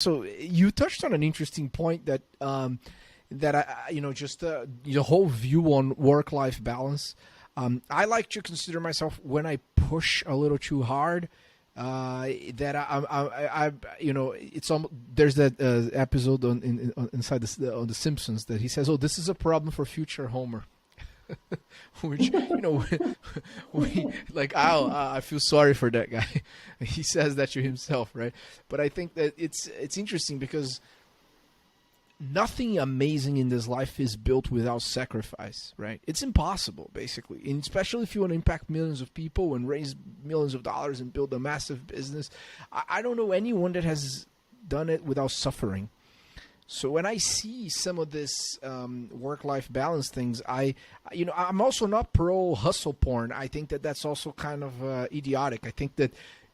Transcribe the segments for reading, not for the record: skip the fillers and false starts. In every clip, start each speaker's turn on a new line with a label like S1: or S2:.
S1: So you touched on an interesting point that just the whole view on work-life balance. I like to consider myself, when I push a little too hard, that it's there's that episode inside on the Simpsons that he says, "Oh, this is a problem for future Homer." Which I feel sorry for that guy. He says that to himself, right? But I think that it's interesting because nothing amazing in this life is built without sacrifice, right? It's impossible, basically, and especially if you want to impact millions of people and raise millions of dollars and build a massive business. I don't know anyone that has done it without suffering. So when I see some of this work-life balance things, I'm also not pro hustle porn. I think that that's also kind of idiotic. I think that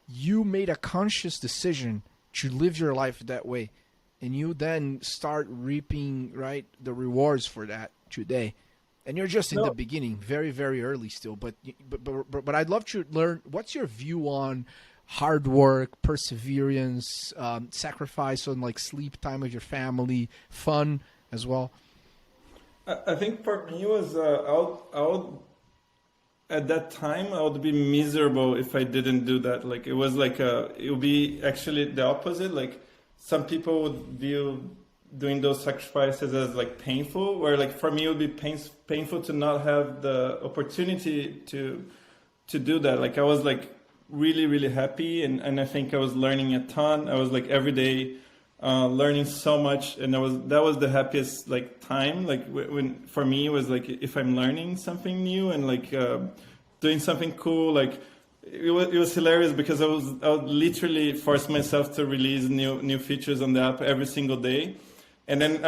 S1: you made a conscious decision to live your life that way, and you then start reaping, right, the rewards for that today. And you're just in the beginning, very, very early still. But I'd love to learn, what's your view on hard work, perseverance, sacrifice on like sleep time with your family, fun as well?
S2: I think for me it was I would at that time I would be miserable if I didn't do that. Like it was like it would be actually the opposite. Like some people would view doing those sacrifices as like painful, where like for me it would be painful to not have the opportunity to do that. Like I was like really, really happy, and I think I was learning a ton. I was like every day learning so much, and that was the happiest like time. Like when for me it was like if I'm learning something new and like doing something cool. Like it was hilarious because I would literally force myself to release new features on the app every single day, and then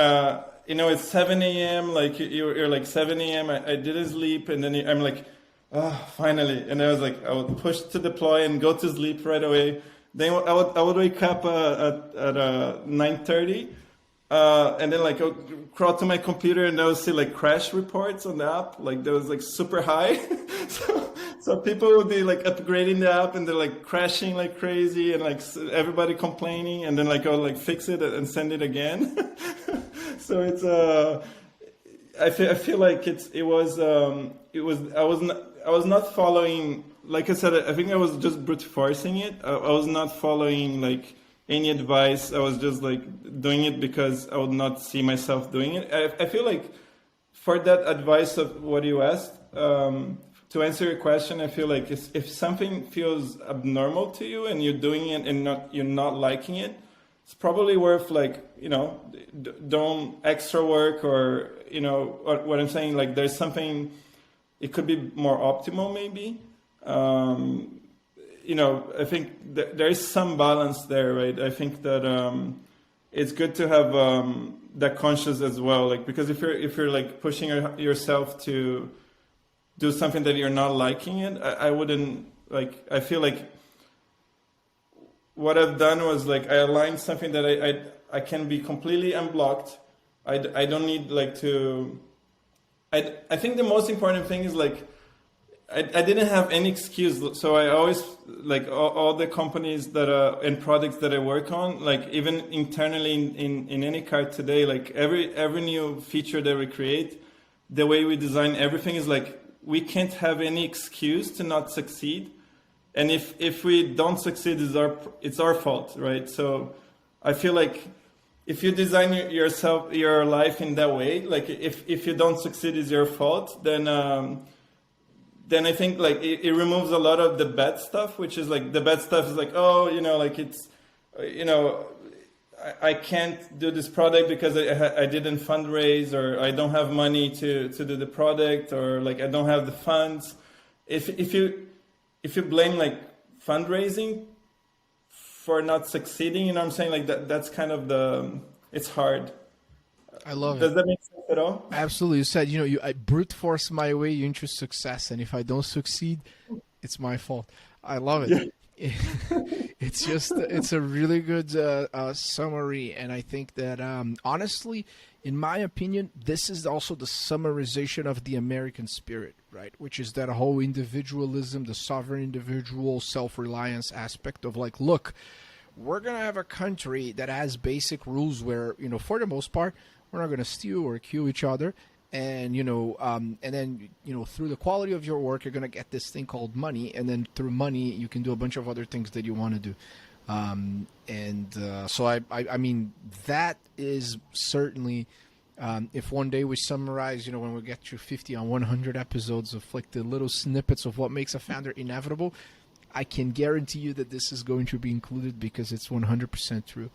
S2: it's 7 a.m. Like you're like 7 a.m. I didn't sleep, and then I'm like, oh, finally. And I was like, I would push to deploy and go to sleep right away. Then I would wake up at 9:30, and then like I would crawl to my computer and I would see like crash reports on the app. Like that was like super high. so people would be like upgrading the app and they're like crashing like crazy and like everybody complaining. And then like I would like fix it and send it again. So it's I feel like I was not following, like I said, I think I was just brute forcing it. I was not following like any advice. I was just like doing it because I would not see myself doing it. I feel like for that advice of what you asked, to answer your question, I feel like if something feels abnormal to you and you're doing it and you're not liking it, it's probably worth like, don't extra work or, what I'm saying, like there's something, it could be more optimal maybe. I think there is some balance there, right? I think that it's good to have that conscious as well, like because if you're like pushing yourself to do something that you're not liking it, I wouldn't like. I feel like what I've done was like I aligned something that I can be completely unblocked. I don't need like to. I think the most important thing is like I didn't have any excuse. So I always like all the companies that and products that I work on, like even internally in any car today, like every new feature that we create, the way we design everything is like we can't have any excuse to not succeed. And if we don't succeed, it's our fault, right? So I feel like if you design your life in that way, like if you don't succeed is your fault, then I think like it removes a lot of the bad stuff, which is like the bad stuff is like, oh, like it's, I can't do this product because I didn't fundraise, or I don't have money to do the product, or like I don't have the funds. If you blame like fundraising for not succeeding, what I'm saying? Like that's kind of it's hard.
S1: I love it.
S2: Does that make sense at all?
S1: Absolutely. You said, I brute force my way into success, and if I don't succeed, it's my fault. I love it. Yeah. It's a really good summary, and I think that honestly, in my opinion, this is also the summarization of the American spirit, right? Which is that whole individualism, the sovereign individual, self-reliance aspect of like, look, we're going to have a country that has basic rules where, for the most part, we're not going to steal or kill each other. And, and then, through the quality of your work, you're going to get this thing called money. And then through money, you can do a bunch of other things that you want to do. So I mean, that is certainly, if one day we summarize, when we get to 50 on 100 episodes of like the little snippets of what makes a founder inevitable, I can guarantee you that this is going to be included because it's 100% true.